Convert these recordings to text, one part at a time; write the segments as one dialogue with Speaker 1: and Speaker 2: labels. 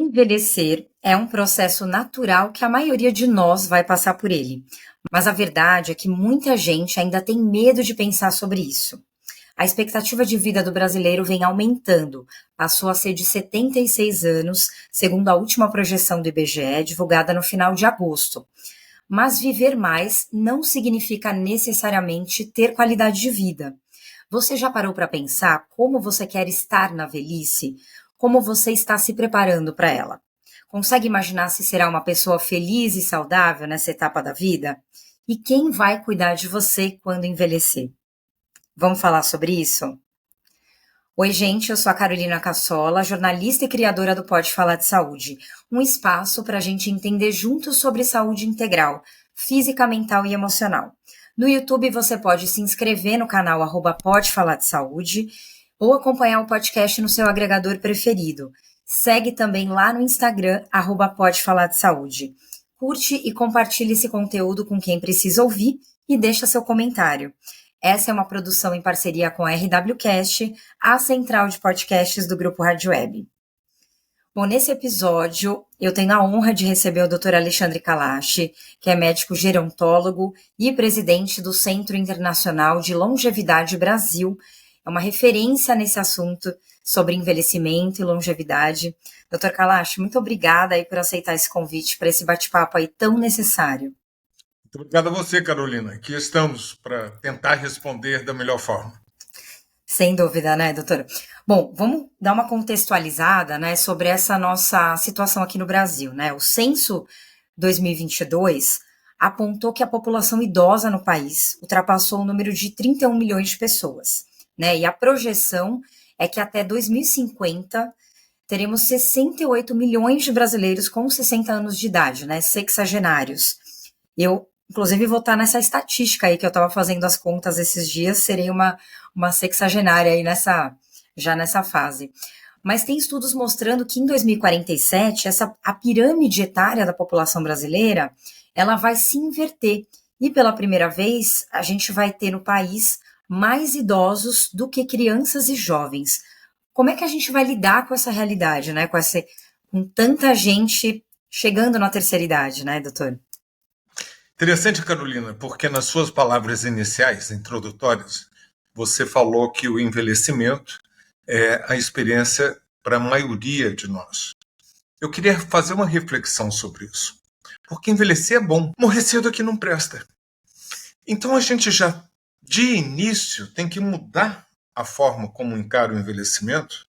Speaker 1: Envelhecer é um processo natural que a maioria de nós vai passar por ele. Mas a verdade é que muita gente ainda tem medo de pensar sobre isso. A expectativa de vida do brasileiro vem aumentando, passou a ser de 76 anos, segundo a última projeção do IBGE, divulgada no final de agosto. Mas viver mais não significa necessariamente ter qualidade de vida. Você já parou para pensar como você quer estar na velhice? Como você está se preparando para ela? Consegue imaginar se será uma pessoa feliz e saudável nessa etapa da vida? E quem vai cuidar de você quando envelhecer? Vamos falar sobre isso? Oi, gente, eu sou a Carolina Cassola, jornalista e criadora do Pode Falar de Saúde, um espaço para a gente entender juntos sobre saúde integral, física, mental e emocional. No YouTube você pode se inscrever no canal @Pode Falar de Saúde ou acompanhar o podcast no seu agregador preferido. Segue também lá no Instagram, @Pode Falar de Saúde. Curte e compartilhe esse conteúdo com quem precisa ouvir e deixa seu comentário. Essa é uma produção em parceria com a RWCast, a central de podcasts do Grupo Rádio Web. Bom, nesse episódio, eu tenho a honra de receber o Dr. Alexandre Kalash, que é médico gerontólogo e presidente do Centro Internacional de Longevidade Brasil. É uma referência nesse assunto sobre envelhecimento e longevidade. Dr. Kalash, muito obrigada aí por aceitar esse convite para esse bate-papo aí tão necessário.
Speaker 2: Muito obrigado a você, Carolina. Aqui estamos para tentar responder da melhor forma.
Speaker 1: Sem dúvida, né, doutora? Bom, vamos dar uma contextualizada, né, sobre essa nossa situação aqui no Brasil, né? O censo 2022 apontou que a população idosa no país ultrapassou o número de 31 milhões de pessoas, né? E a projeção é que até 2050 teremos 68 milhões de brasileiros com 60 anos de idade, né, sexagenários. Eu, inclusive, vou estar nessa estatística aí que eu estava fazendo as contas esses dias, serei uma sexagenária aí já nessa fase. Mas tem estudos mostrando que em 2047, a pirâmide etária da população brasileira, ela vai se inverter. E pela primeira vez, a gente vai ter no país mais idosos do que crianças e jovens. Como é que a gente vai lidar com essa realidade, né? Com tanta gente chegando na terceira idade, né, doutor?
Speaker 2: Interessante, Carolina, porque nas suas palavras iniciais, introdutórias, você falou que o envelhecimento é a experiência para a maioria de nós. Eu queria fazer uma reflexão sobre isso. Porque envelhecer é bom, morrer cedo aqui não presta. Então a gente já, de início, tem que mudar a forma como encara o envelhecimento,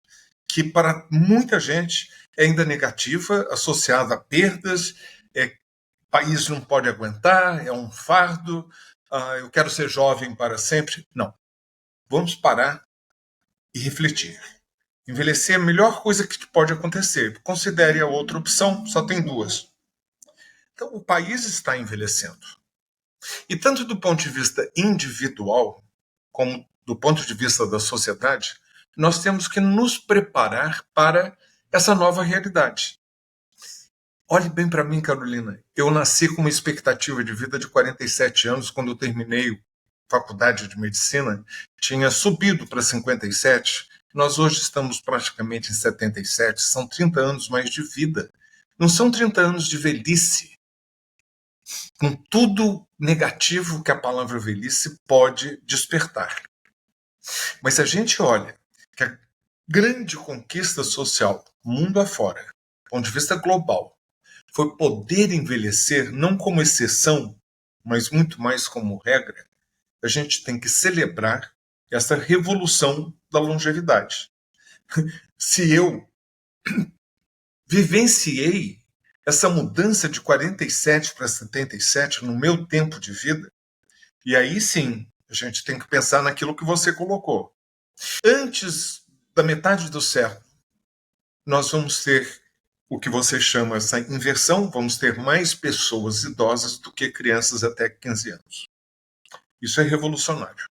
Speaker 2: que para muita gente é ainda negativa, associada a perdas, o país não pode aguentar, é um fardo, eu quero ser jovem para sempre. Não. Vamos parar e refletir. Envelhecer é a melhor coisa que pode acontecer. Considere a outra opção, só tem duas. Então, o país está envelhecendo. E tanto do ponto de vista individual, como do ponto de vista da sociedade, nós temos que nos preparar para essa nova realidade. Olhe bem para mim, Carolina. Eu nasci com uma expectativa de vida de 47 anos quando eu terminei a faculdade de medicina. Tinha subido para 57. Nós hoje estamos praticamente em 77. São 30 anos mais de vida. Não são 30 anos de velhice. Com tudo negativo que a palavra velhice pode despertar. Mas se a gente olha que a grande conquista social, mundo afora, do ponto de vista global, foi poder envelhecer não como exceção, mas muito mais como regra, a gente tem que celebrar essa revolução da longevidade. Se eu vivenciei essa mudança de 47 para 77 no meu tempo de vida, e aí sim, a gente tem que pensar naquilo que você colocou. Antes da metade do século, nós vamos ter o que você chama essa inversão, vamos ter mais pessoas idosas do que crianças até 15 anos. Isso é revolucionário.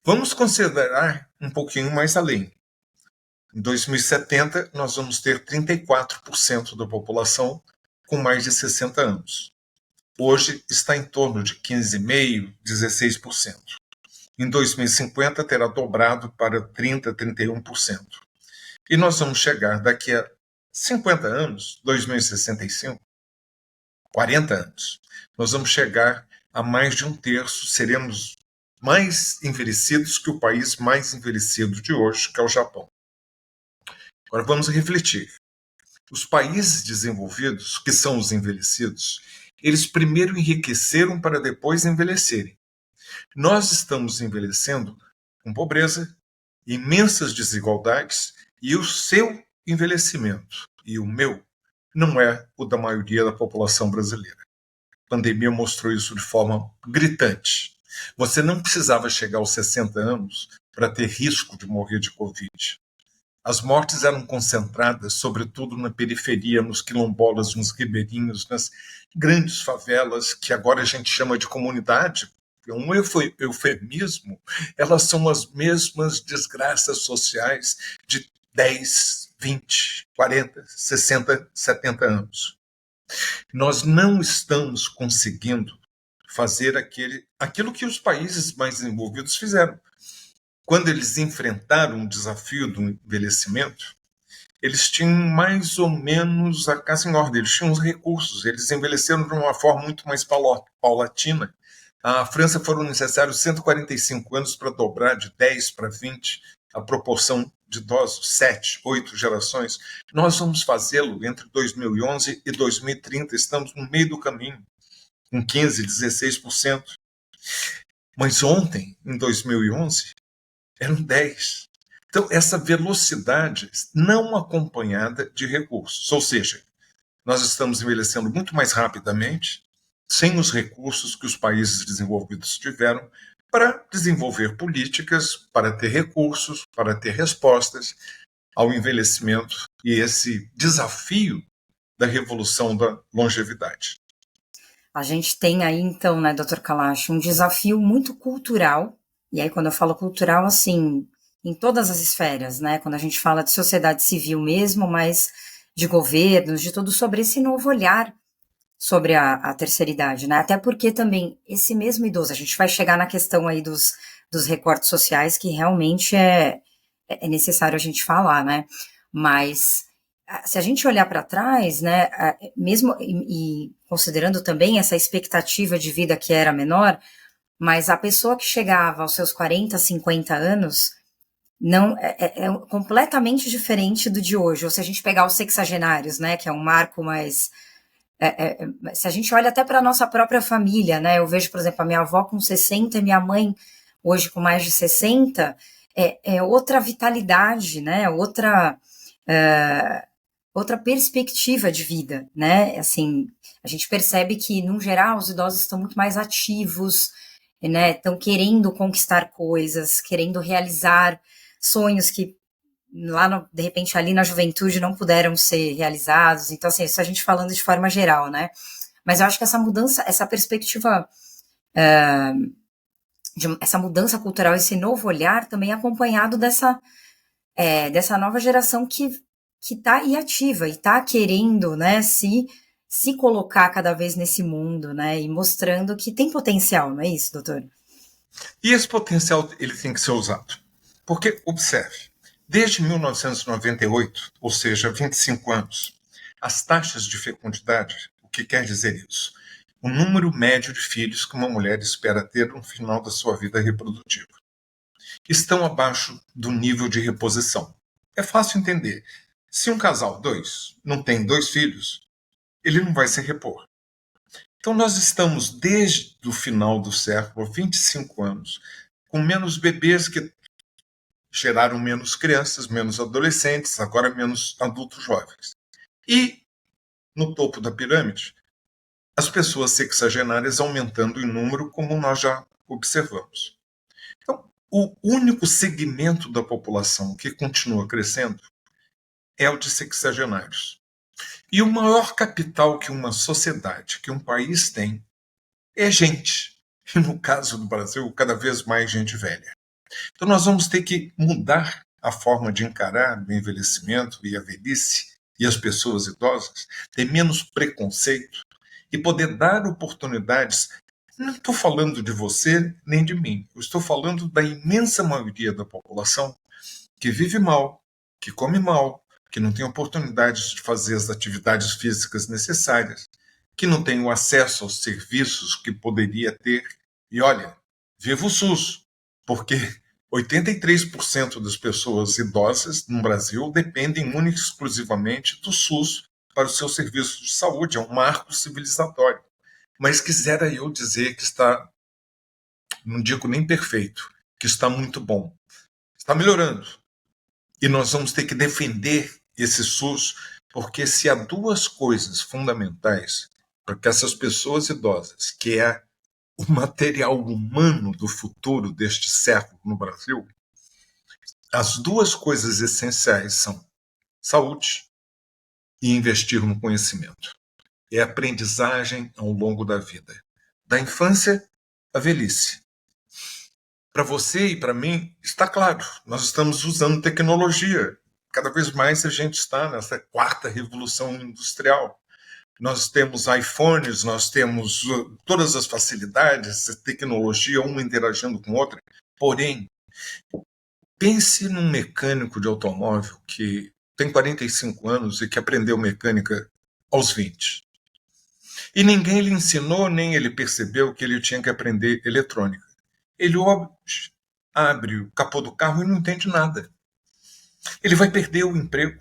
Speaker 2: Vamos considerar um pouquinho mais além. Em 2070, nós vamos ter 34% da população com mais de 60 anos. Hoje está em torno de 15,5%, 16%. Em 2050, terá dobrado para 30%, 31%. E nós vamos chegar daqui a 50 anos, 2065, 40 anos, nós vamos chegar a mais de um terço, seremos mais envelhecidos que o país mais envelhecido de hoje, que é o Japão. Agora vamos refletir. Os países desenvolvidos, que são os envelhecidos, eles primeiro enriqueceram para depois envelhecerem. Nós estamos envelhecendo com pobreza, imensas desigualdades, e o seu envelhecimento e o meu não é o da maioria da população brasileira. A pandemia mostrou isso de forma gritante. Você não precisava chegar aos 60 anos para ter risco de morrer de Covid. As mortes eram concentradas, sobretudo na periferia, nos quilombolas, nos ribeirinhos, nas grandes favelas, que agora a gente chama de comunidade. É um eufemismo. Elas são as mesmas desgraças sociais de 10, 20, 40, 60, 70 anos. Nós não estamos conseguindo fazer aquilo que os países mais desenvolvidos fizeram. Quando eles enfrentaram o desafio do envelhecimento, eles tinham mais ou menos a casa em ordem, eles tinham os recursos, eles envelheceram de uma forma muito mais paulatina. A França foram necessários 145 anos para dobrar de 10 para 20 a proporção de idosos, 7, 8 gerações. Nós vamos fazê-lo entre 2011 e 2030, estamos no meio do caminho, com 15, 16%. Mas ontem, em 2011, eram 10. Então, essa velocidade não acompanhada de recursos, ou seja, nós estamos envelhecendo muito mais rapidamente, sem os recursos que os países desenvolvidos tiveram para desenvolver políticas, para ter recursos, para ter respostas ao envelhecimento e esse desafio da revolução da longevidade.
Speaker 1: A gente tem aí, então, né, Dr. Kalash, um desafio muito cultural, e aí quando eu falo cultural, assim, em todas as esferas, né, quando a gente fala de sociedade civil mesmo, mas de governos, de tudo, sobre esse novo olhar sobre a terceira idade, né, até porque também esse mesmo idoso, a gente vai chegar na questão aí dos recortes sociais, que realmente é necessário a gente falar, né, mas se a gente olhar para trás, né, mesmo e considerando também essa expectativa de vida que era menor, mas a pessoa que chegava aos seus 40, 50 anos não é completamente diferente do de hoje. Ou se a gente pegar os sexagenários, né, que é um marco mais se a gente olha até para a nossa própria família, né, eu vejo, por exemplo, a minha avó com 60 e minha mãe hoje com mais de 60, é outra vitalidade, né, outra perspectiva de vida, né? Assim, a gente percebe que, no geral, os idosos estão muito mais ativos, né? Estão querendo conquistar coisas, querendo realizar sonhos que lá, de repente, ali na juventude não puderam ser realizados. Então, assim, isso a gente falando de forma geral, né? Mas eu acho que essa mudança, essa perspectiva, essa mudança cultural, esse novo olhar também é acompanhado dessa nova geração que está aí ativa e está querendo, né, se colocar cada vez nesse mundo, né, e mostrando que tem potencial, não é isso, doutor?
Speaker 2: E esse potencial ele tem que ser usado. Porque, observe, desde 1998, ou seja, 25 anos, as taxas de fecundidade, o que quer dizer isso? O número médio de filhos que uma mulher espera ter no final da sua vida reprodutiva, estão abaixo do nível de reposição. É fácil entender. Se um casal, não tem 2 filhos, ele não vai se repor. Então nós estamos, desde o final do século, 25 anos, com menos bebês que geraram menos crianças, menos adolescentes, agora menos adultos jovens. E, no topo da pirâmide, as pessoas sexagenárias aumentando em número, como nós já observamos. Então, o único segmento da população que continua crescendo é o de sexagenários. E o maior capital que uma sociedade, que um país tem, é gente. E no caso do Brasil, cada vez mais gente velha. Então nós vamos ter que mudar a forma de encarar o envelhecimento e a velhice e as pessoas idosas, ter menos preconceito e poder dar oportunidades. Não estou falando de você nem de mim, eu estou falando da imensa maioria da população que vive mal, que come mal, que não têm oportunidades de fazer as atividades físicas necessárias, que não têm o acesso aos serviços que poderia ter. E olha, viva o SUS, porque 83% das pessoas idosas no Brasil dependem única e exclusivamente do SUS para os seus serviços de saúde. É um marco civilizatório. Mas quisera eu dizer que está, não digo nem perfeito, que está muito bom. Está melhorando. E nós vamos ter que defender esse SUS, porque se há duas coisas fundamentais para que essas pessoas idosas, que é o material humano do futuro deste século no Brasil, as duas coisas essenciais são saúde e investir no conhecimento. É aprendizagem ao longo da vida, da infância à velhice. Para você e para mim, está claro, nós estamos usando tecnologia. Cada vez mais a gente está nessa quarta revolução industrial. Nós temos iPhones, nós temos todas as facilidades, a tecnologia, uma interagindo com outra. Porém, pense num mecânico de automóvel que tem 45 anos e que aprendeu mecânica aos 20. E ninguém lhe ensinou, nem ele percebeu que ele tinha que aprender eletrônica. Ele abre o capô do carro e não entende nada. Ele vai perder o emprego.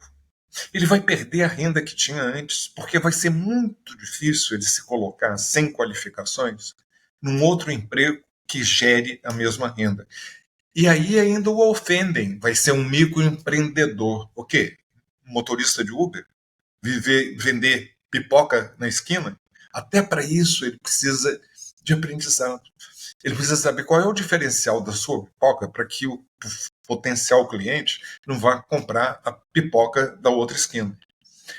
Speaker 2: Ele vai perder a renda que tinha antes, porque vai ser muito difícil ele se colocar sem qualificações num outro emprego que gere a mesma renda. E aí ainda o ofendem, vai ser um microempreendedor. O quê? Motorista de Uber? Vender pipoca na esquina? Até para isso ele precisa de aprendizado. Ele precisa saber qual é o diferencial da sua pipoca para que o potencial cliente não vá comprar a pipoca da outra esquina.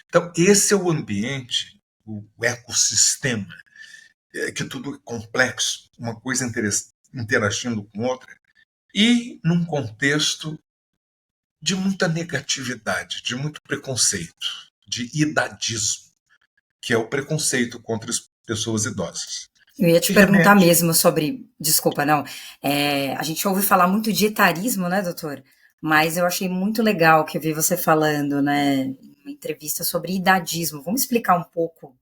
Speaker 2: Então, esse é o ambiente, o ecossistema, que tudo é complexo, uma coisa interagindo com outra, e num contexto de muita negatividade, de muito preconceito, de idadismo, que é o preconceito contra as pessoas idosas.
Speaker 1: Eu ia te
Speaker 2: Que
Speaker 1: perguntar
Speaker 2: remete.
Speaker 1: mesmo sobre. Desculpa, não. A gente ouve falar muito de etarismo, né, doutor? Mas eu achei muito legal que eu vi você falando, né, em uma entrevista sobre idadismo. Vamos explicar um pouco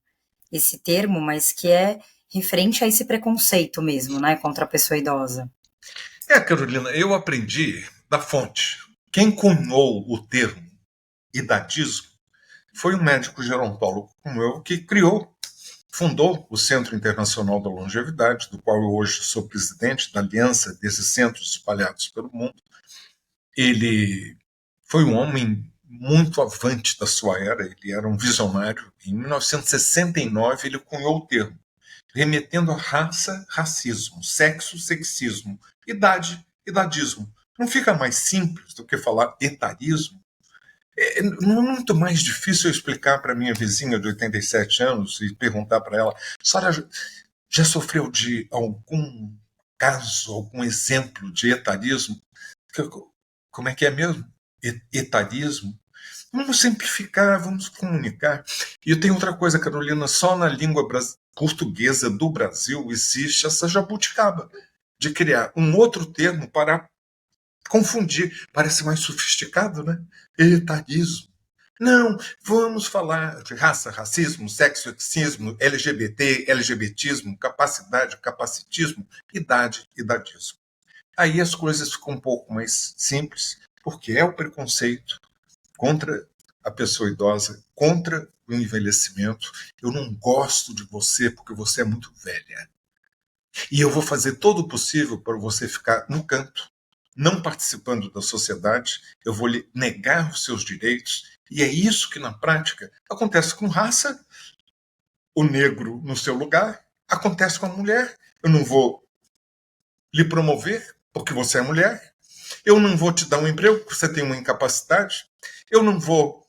Speaker 1: esse termo, mas que é referente a esse preconceito mesmo, né, contra a pessoa idosa.
Speaker 2: Carolina, eu aprendi da fonte. Quem cunhou o termo idadismo foi um médico gerontólogo como eu que fundou o Centro Internacional da Longevidade, do qual eu hoje sou presidente da aliança desses centros espalhados pelo mundo. Ele foi um homem muito avante da sua era, ele era um visionário. Em 1969 ele cunhou o termo, remetendo a raça, racismo, sexo, sexismo, idade, idadismo. Não fica mais simples do que falar etarismo? Não é muito mais difícil eu explicar para minha vizinha de 87 anos e perguntar para ela: a senhora já sofreu de algum caso, algum exemplo de etarismo? Como é que é mesmo? Etarismo? Vamos simplificar, vamos comunicar. E tem outra coisa, Carolina: só na língua portuguesa do Brasil existe essa jabuticaba de criar um outro termo para confundir. Parece mais sofisticado, né? Etarismo. Não, vamos falar de raça, racismo, sexo, sexismo, LGBT, LGBTismo, capacidade, capacitismo, idade, idadismo. Aí as coisas ficam um pouco mais simples, porque é o preconceito contra a pessoa idosa, contra o envelhecimento. Eu não gosto de você porque você é muito velha. E eu vou fazer todo o possível para você ficar no canto, não participando da sociedade. Eu vou lhe negar os seus direitos. E é isso que, na prática, acontece com raça, o negro no seu lugar, acontece com a mulher. Eu não vou lhe promover porque você é mulher. Eu não vou te dar um emprego porque você tem uma incapacidade. Eu não vou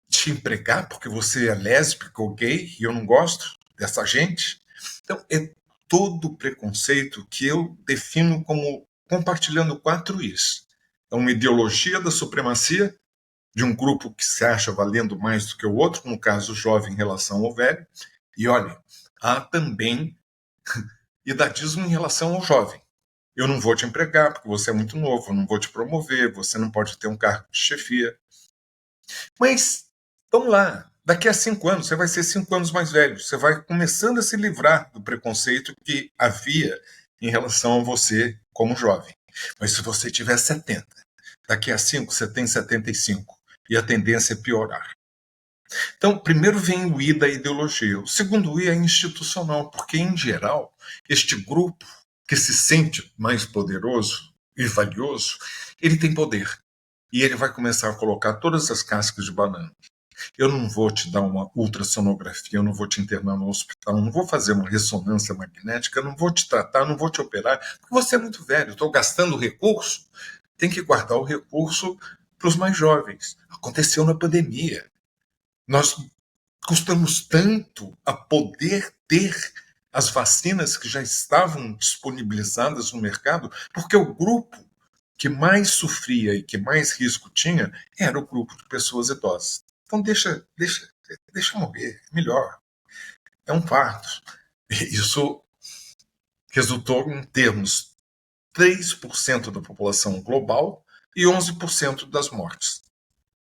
Speaker 2: te empregar porque você é lésbica ou gay e eu não gosto dessa gente. Então, é todo o preconceito que eu defino como compartilhando 4 Is. É uma ideologia da supremacia de um grupo que se acha valendo mais do que o outro, no caso o jovem em relação ao velho. E olha, há também idadismo em relação ao jovem. Eu não vou te empregar porque você é muito novo, eu não vou te promover, você não pode ter um cargo de chefia. Mas, vamos lá, daqui a 5 anos, você vai ser 5 anos mais velho, você vai começando a se livrar do preconceito que havia em relação a você como jovem. Mas se você tiver 70, daqui a 5 você tem 75, e a tendência é piorar. Então, primeiro vem o I da ideologia. O segundo I é institucional, porque, em geral, este grupo que se sente mais poderoso e valioso, ele tem poder. E ele vai começar a colocar todas as cascas de banana. Eu não vou te dar uma ultrassonografia, eu não vou te internar no hospital, eu não vou fazer uma ressonância magnética, eu não vou te tratar, eu não vou te operar, porque você é muito velho, estou gastando recurso. Tem que guardar o recurso para os mais jovens. Aconteceu na pandemia. Nós custamos tanto a poder ter as vacinas que já estavam disponibilizadas no mercado, porque o grupo que mais sofria e que mais risco tinha era o grupo de pessoas idosas. Então deixa morrer, melhor. É um parto. Isso resultou em termos 3% da população global e 11% das mortes.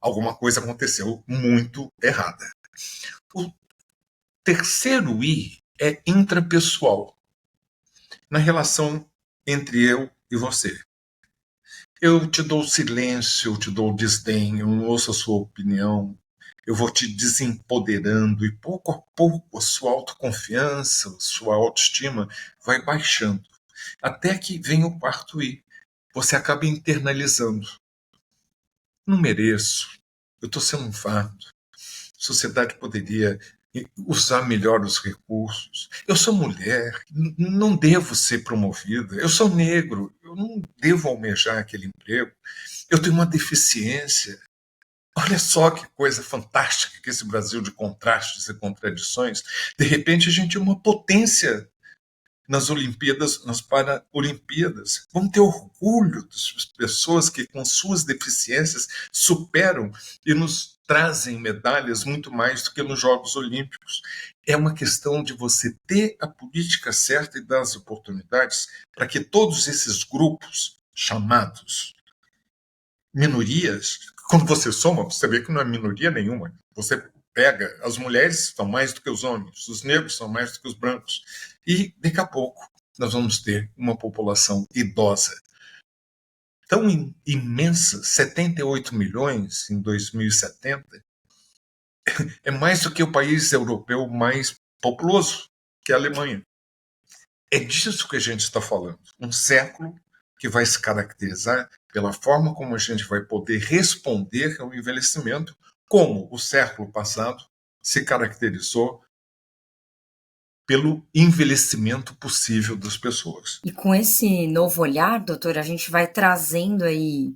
Speaker 2: Alguma coisa aconteceu muito errada. O terceiro I é intrapessoal, na relação entre eu e você. Eu te dou silêncio, eu te dou desdém, eu não ouço a sua opinião, eu vou te desempoderando e pouco a pouco a sua autoconfiança, a sua autoestima vai baixando. Até que vem o quarto I. Você acaba internalizando. Não mereço, eu estou sendo um fardo. A sociedade poderia usar melhor os recursos. Eu sou mulher, não devo ser promovida. Eu sou negro, eu não devo almejar aquele emprego. Eu tenho uma deficiência. Olha só que coisa fantástica que esse Brasil de contrastes e contradições. De repente, a gente é uma potência nas Olimpíadas, nas Paralimpíadas. Vamos ter orgulho das pessoas que, com suas deficiências, superam e nos trazem medalhas muito mais do que nos Jogos Olímpicos. É uma questão de você ter a política certa e dar as oportunidades para que todos esses grupos chamados minorias, quando você soma, você vê que não é minoria nenhuma. Você pega, as mulheres são mais do que os homens, os negros são mais do que os brancos. E daqui a pouco nós vamos ter uma população idosa tão imensa, 78 milhões em 2070, é mais do que o país europeu mais populoso, que é a Alemanha. É disso que a gente está falando. Um século que vai se caracterizar pela forma como a gente vai poder responder ao envelhecimento, como o século passado se caracterizou pelo envelhecimento possível das pessoas.
Speaker 1: E com esse novo olhar, doutor, a gente vai trazendo aí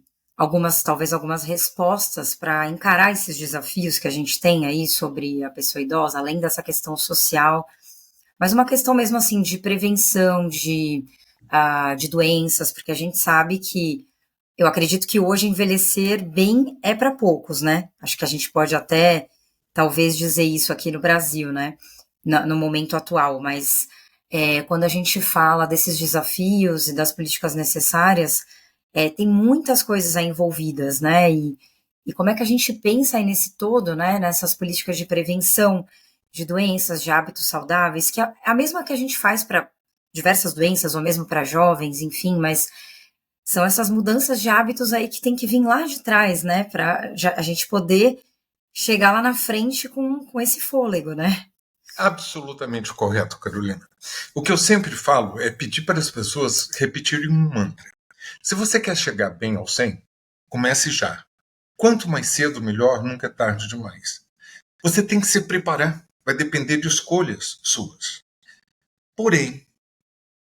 Speaker 1: talvez algumas respostas para encarar esses desafios que a gente tem aí sobre a pessoa idosa, além dessa questão social, mas uma questão mesmo assim de prevenção de doenças, porque a gente sabe que eu acredito que hoje envelhecer bem é para poucos, né? Acho que a gente pode até talvez dizer isso aqui no Brasil, né? No momento atual, mas quando a gente fala desses desafios e das políticas necessárias, tem muitas coisas aí envolvidas, né? E como é que a gente pensa aí nesse todo, né? Nessas políticas de prevenção de doenças, de hábitos saudáveis, que é a mesma que a gente faz para diversas doenças, ou mesmo para jovens, enfim, mas são essas mudanças de hábitos aí que tem que vir lá de trás, né? Para a gente poder chegar lá na frente com esse fôlego, né?
Speaker 2: Absolutamente correto, Carolina. O que eu sempre falo é pedir para as pessoas repetirem um mantra. Se você quer chegar bem ao 100, comece já. Quanto mais cedo, melhor, nunca é tarde demais. Você tem que se preparar, vai depender de escolhas suas. Porém,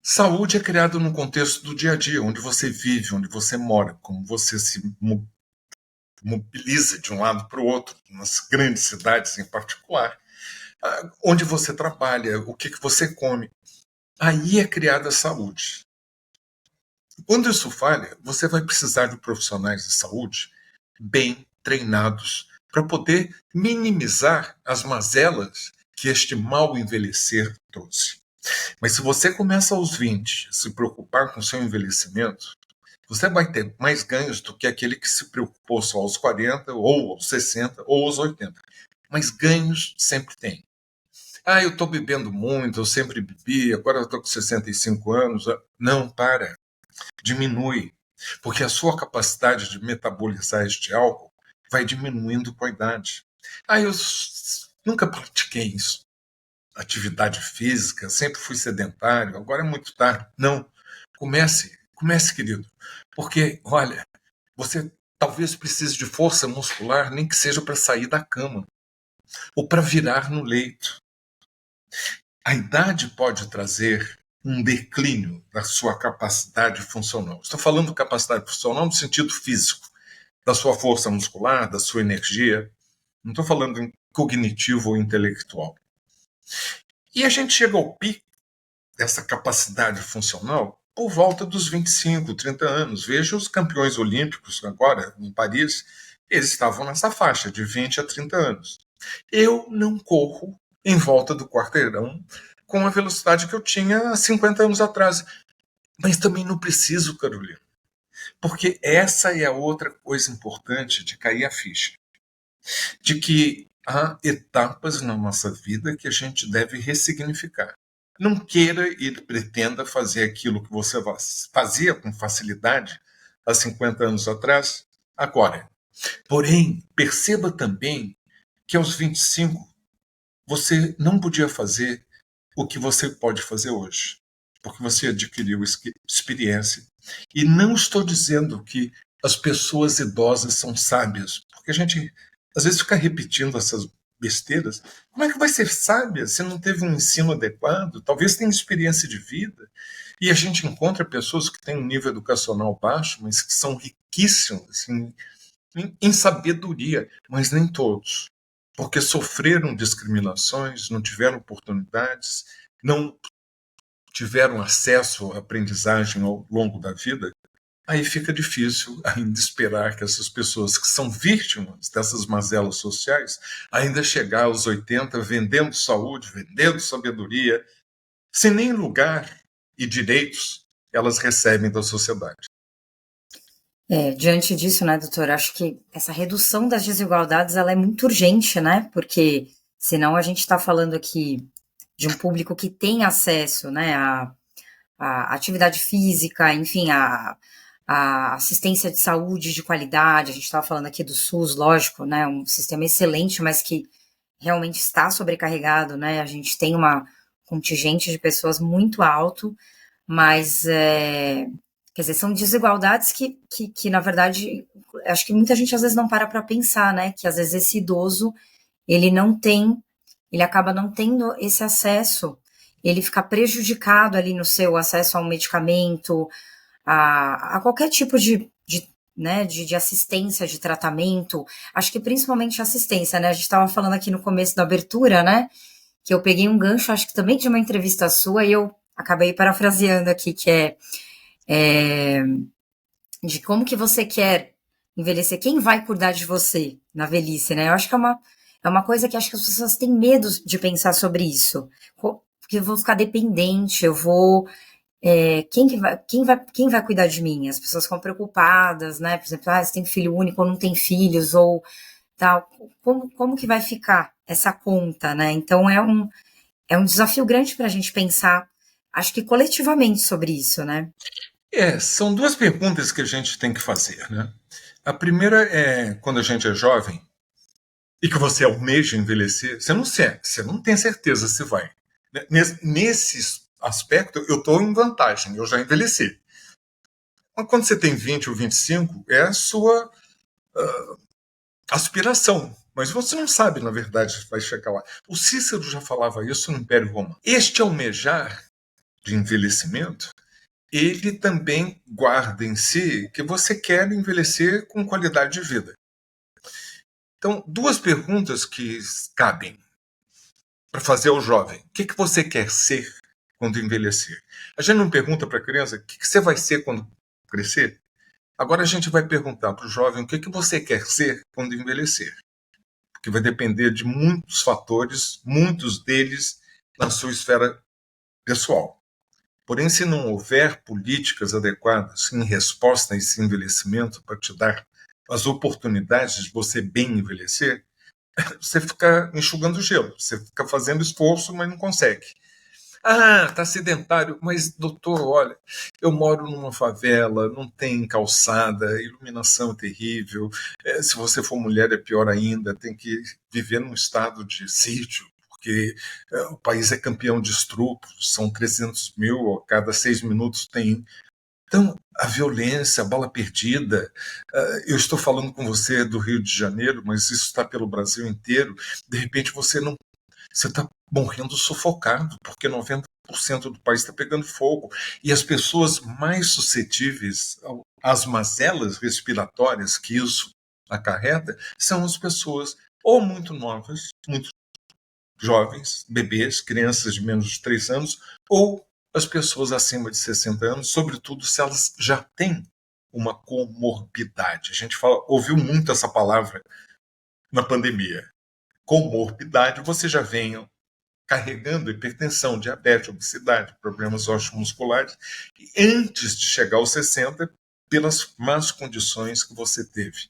Speaker 2: saúde é criada no contexto do dia a dia, onde você vive, onde você mora, como você se mobiliza de um lado para o outro, nas grandes cidades em particular, onde você trabalha, o que você come. Aí é criada a saúde. Quando isso falha, você vai precisar de profissionais de saúde bem treinados para poder minimizar as mazelas que este mal envelhecer trouxe. Mas se você começa aos 20 a se preocupar com o seu envelhecimento, você vai ter mais ganhos do que aquele que se preocupou só aos 40, ou aos 60, ou aos 80. Mas ganhos sempre tem. Eu estou bebendo muito, eu sempre bebi, agora eu estou com 65 anos. Não, para. Diminui. Porque a sua capacidade de metabolizar este álcool vai diminuindo com a idade. Eu nunca pratiquei isso. Atividade física, sempre fui sedentário, agora é muito tarde. Não. Comece, querido. Porque, olha, você talvez precise de força muscular, nem que seja para sair da cama ou para virar no leito. A idade pode trazer um declínio da sua capacidade funcional. Estou falando de capacidade funcional no sentido físico, da sua força muscular, da sua energia. Não estou falando em cognitivo ou intelectual. E a gente chega ao pico dessa capacidade funcional por volta dos 25, 30 anos. Veja os campeões olímpicos agora, em Paris, eles estavam nessa faixa de 20 a 30 anos. Eu não corro em volta do quarteirão com a velocidade que eu tinha há 50 anos atrás. Mas também não preciso, Carolina. Porque essa é a outra coisa importante de cair a ficha. De que há etapas na nossa vida que a gente deve ressignificar. Não queira e pretenda fazer aquilo que você fazia com facilidade há 50 anos atrás, agora. Porém, perceba também que aos 25 você não podia fazer o que você pode fazer hoje, porque você adquiriu experiência. E não estou dizendo que as pessoas idosas são sábias, porque a gente às vezes fica repetindo essas besteiras. Como é que vai ser sábia se não teve um ensino adequado? Talvez tenha experiência de vida. E a gente encontra pessoas que têm um nível educacional baixo, mas que são riquíssimas assim, em sabedoria, mas nem todos. Porque sofreram discriminações, não tiveram oportunidades, não tiveram acesso à aprendizagem ao longo da vida. Aí fica difícil ainda esperar que essas pessoas que são vítimas dessas mazelas sociais ainda chegar aos 80 vendendo saúde, vendendo sabedoria, sem nem lugar e direitos elas recebem da sociedade.
Speaker 1: Diante disso, né, doutor, acho que essa redução das desigualdades ela é muito urgente, né? Porque senão a gente está falando aqui de um público que tem acesso, né, à atividade física, enfim, a assistência de saúde de qualidade. A gente estava falando aqui do SUS, lógico, né, um sistema excelente, mas que realmente está sobrecarregado, né? A gente tem uma contingente de pessoas muito alto, mas quer dizer, são desigualdades que, na verdade, acho que muita gente às vezes não para pensar, né? Que às vezes esse idoso, ele acaba não tendo esse acesso, ele fica prejudicado ali no seu acesso a um medicamento, a qualquer tipo né, de assistência, de tratamento, acho que principalmente assistência, né? A gente estava falando aqui no começo da abertura, né? Que eu peguei um gancho, acho que também de uma entrevista sua, e eu acabei parafraseando aqui, que é de como que você quer envelhecer, quem vai cuidar de você na velhice, né? Eu acho que é uma coisa que acho que as pessoas têm medo de pensar sobre isso. Porque eu vou ficar dependente, eu vou. Quem vai cuidar de mim? As pessoas ficam preocupadas, né? Por exemplo, você tem filho único ou não tem filhos, ou tal. Como que vai ficar essa conta, né? Então é um desafio grande para a gente pensar, acho que coletivamente sobre isso, né?
Speaker 2: São duas perguntas que a gente tem que fazer, né? A primeira é quando a gente é jovem e que você almeja envelhecer, você não tem certeza se vai. Nesse aspecto, eu estou em vantagem, eu já envelheci. Mas quando você tem 20 ou 25, é a sua aspiração. Mas você não sabe, na verdade, se vai chegar lá. O Cícero já falava isso no Império Romano. Este almejar de envelhecimento, ele também guarda em si que você quer envelhecer com qualidade de vida. Então, duas perguntas que cabem para fazer ao jovem. O que você quer ser quando envelhecer? A gente não pergunta para a criança o que você vai ser quando crescer. Agora a gente vai perguntar para o jovem o que você quer ser quando envelhecer. Porque vai depender de muitos fatores, muitos deles na sua esfera pessoal. Porém, se não houver políticas adequadas em resposta a esse envelhecimento para te dar as oportunidades de você bem envelhecer, você fica enxugando gelo, você fica fazendo esforço, mas não consegue. Ah, tá sedentário, mas doutor, olha, eu moro numa favela, não tem calçada, a iluminação é terrível. Se você for mulher é pior ainda, tem que viver num estado de sítio, porque o país é campeão de estupros, são 300 mil, a cada 6 minutos tem. Então, a violência, a bala perdida. Eu estou falando com você do Rio de Janeiro, mas isso está pelo Brasil inteiro. De repente você está morrendo sufocado, porque 90% do país está pegando fogo. E as pessoas mais suscetíveis às mazelas respiratórias que isso acarreta são as pessoas ou muito novas, muito jovens, bebês, crianças de menos de 3 anos, ou as pessoas acima de 60 anos, sobretudo se elas já têm uma comorbidade. A gente ouviu muito essa palavra na pandemia. Comorbidade, você já vem carregando hipertensão, diabetes, obesidade, problemas osteomusculares, e antes de chegar aos 60, pelas más condições que você teve.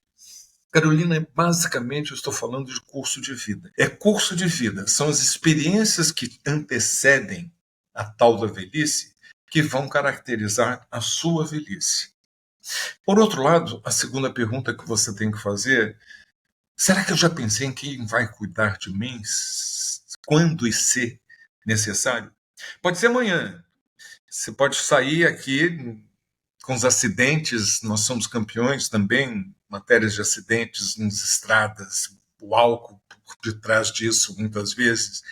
Speaker 2: Carolina, basicamente eu estou falando de curso de vida. É curso de vida, são as experiências que antecedem a tal da velhice que vão caracterizar a sua velhice. Por outro lado, a segunda pergunta que você tem que fazer: será que eu já pensei em quem vai cuidar de mim quando e se necessário? Pode ser amanhã. Você pode sair aqui com os acidentes, nós somos campeões também, matérias de acidentes nas estradas, o álcool por detrás disso, muitas vezes,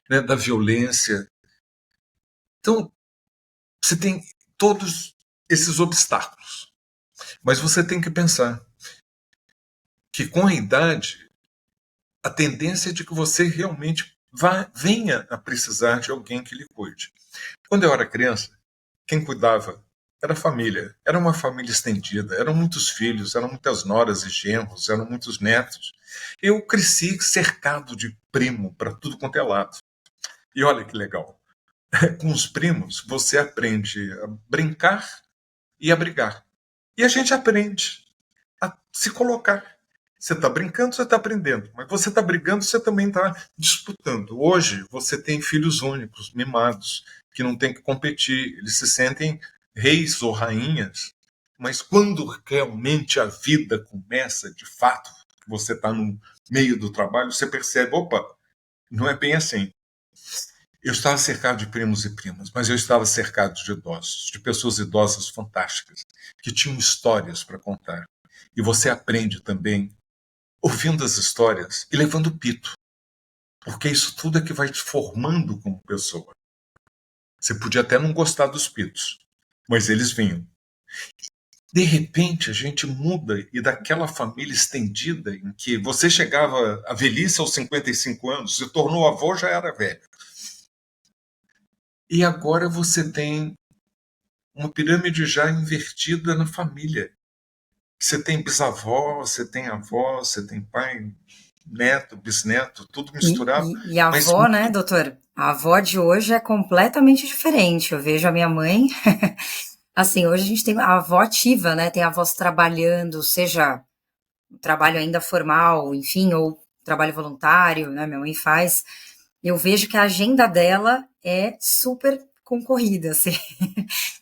Speaker 2: né, da violência. Então, você tem todos esses obstáculos, mas você tem que pensar que com a idade, a tendência é de que você realmente venha a precisar de alguém que lhe cuide. Quando eu era criança, quem cuidava era a família. Era uma família estendida, eram muitos filhos, eram muitas noras e genros, eram muitos netos. Eu cresci cercado de primo para tudo quanto é lado. E olha que legal. Com os primos, você aprende a brincar e a brigar. E a gente aprende a se colocar. Você está brincando, você está aprendendo. Mas você está brigando, você também está disputando. Hoje, você tem filhos únicos, mimados, que não tem que competir. Eles se sentem reis ou rainhas. Mas quando realmente a vida começa, de fato, você está no meio do trabalho, você percebe, opa, não é bem assim. Eu estava cercado de primos e primas, mas eu estava cercado de idosos, de pessoas idosas fantásticas, que tinham histórias para contar. E você aprende também ouvindo as histórias e levando o pito, porque isso tudo é que vai te formando como pessoa. Você podia até não gostar dos pitos, mas eles vinham. De repente, a gente muda e daquela família estendida em que você chegava à velhice aos 55 anos, se tornou avô, já era velho. E agora você tem uma pirâmide já invertida na família. Você tem bisavó, você tem avó, você tem pai, neto, bisneto, tudo misturado.
Speaker 1: E a
Speaker 2: Mas
Speaker 1: avó, né, doutor? A avó de hoje é completamente diferente. Eu vejo a minha mãe. Assim, hoje a gente tem a avó ativa, né? Tem avós trabalhando, seja trabalho ainda formal, enfim, ou trabalho voluntário, né? Minha mãe faz. Eu vejo que a agenda dela é super concorrida, assim.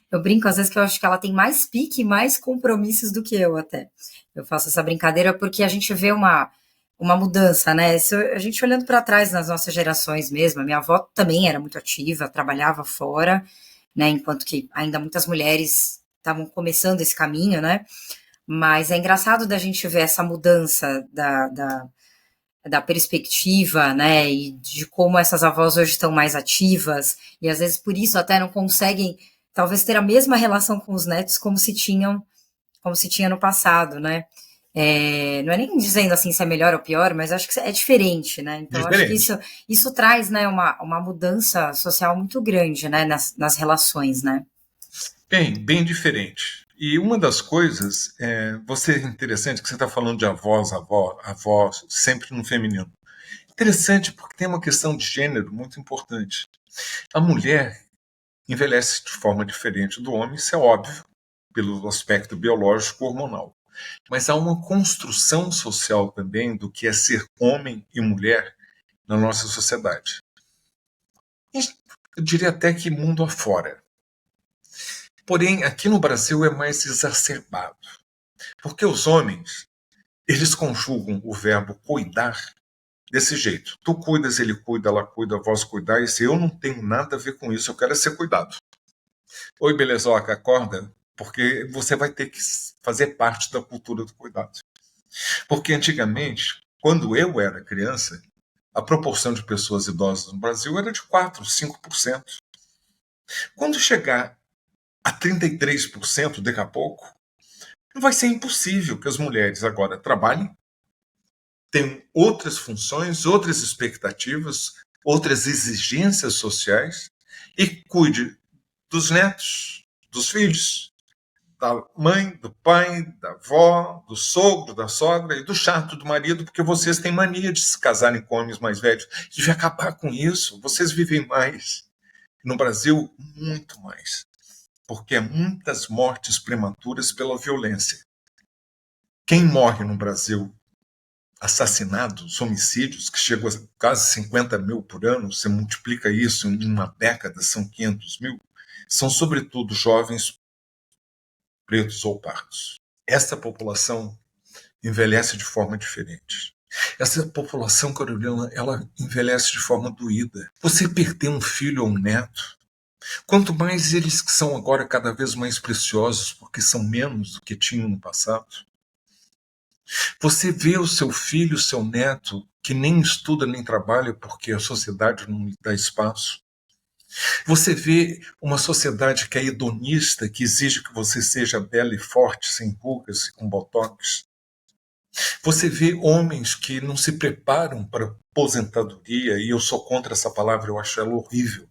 Speaker 1: Eu brinco às vezes que eu acho que ela tem mais pique e mais compromissos do que eu até. Eu faço essa brincadeira porque a gente vê uma mudança, né? Isso, a gente olhando para trás nas nossas gerações mesmo, a minha avó também era muito ativa, trabalhava fora, né? Enquanto que ainda muitas mulheres estavam começando esse caminho, né? Mas é engraçado da gente ver essa mudança da perspectiva, né? E de como essas avós hoje estão mais ativas, e às vezes por isso até não conseguem, talvez, ter a mesma relação com os netos como se tinha no passado, né? Não é nem dizendo assim se é melhor ou pior, mas acho que é diferente, né? Então acho que
Speaker 2: diferente.
Speaker 1: isso traz, né, uma mudança social muito grande, né, nas relações, né?
Speaker 2: Bem diferente. E uma das coisas, você é interessante que você está falando de avó, sempre no feminino. Interessante porque tem uma questão de gênero muito importante. A mulher, envelhece de forma diferente do homem, isso é óbvio, pelo aspecto biológico hormonal. Mas há uma construção social também do que é ser homem e mulher na nossa sociedade. Eu diria até que mundo afora. Porém, aqui no Brasil é mais exacerbado, porque os homens, eles conjugam o verbo cuidar desse jeito. Tu cuidas, ele cuida, ela cuida, vós cuidais. Eu não tenho nada a ver com isso, eu quero é ser cuidado. Oi, belezoca, acorda, porque você vai ter que fazer parte da cultura do cuidado. Porque antigamente, quando eu era criança, a proporção de pessoas idosas no Brasil era de 4, 5%. Quando chegar a 33% daqui a pouco, vai ser impossível que as mulheres agora trabalhem, tenham outras funções, outras expectativas, outras exigências sociais e cuide dos netos, dos filhos, da mãe, do pai, da avó, do sogro, da sogra e do chato do marido, porque vocês têm mania de se casarem com homens mais velhos. Devia acabar com isso. Vocês vivem mais. No Brasil, muito mais. Porque há muitas mortes prematuras pela violência. Quem morre no Brasil, assassinados, homicídios, que chegam a quase 50 mil por ano, você multiplica isso em uma década, são 500 mil, são sobretudo jovens pretos ou pardos. Essa população envelhece de forma diferente. Essa população, Carolina, ela envelhece de forma doída. Você perder um filho ou um neto, quanto mais eles que são agora cada vez mais preciosos, porque são menos do que tinham no passado. Você vê o seu filho, o seu neto, que nem estuda nem trabalha porque a sociedade não lhe dá espaço. Você vê uma sociedade que é hedonista, que exige que você seja bela e forte, sem rugas e com botox. Você vê homens que não se preparam para aposentadoria, e eu sou contra essa palavra, eu acho ela horrível,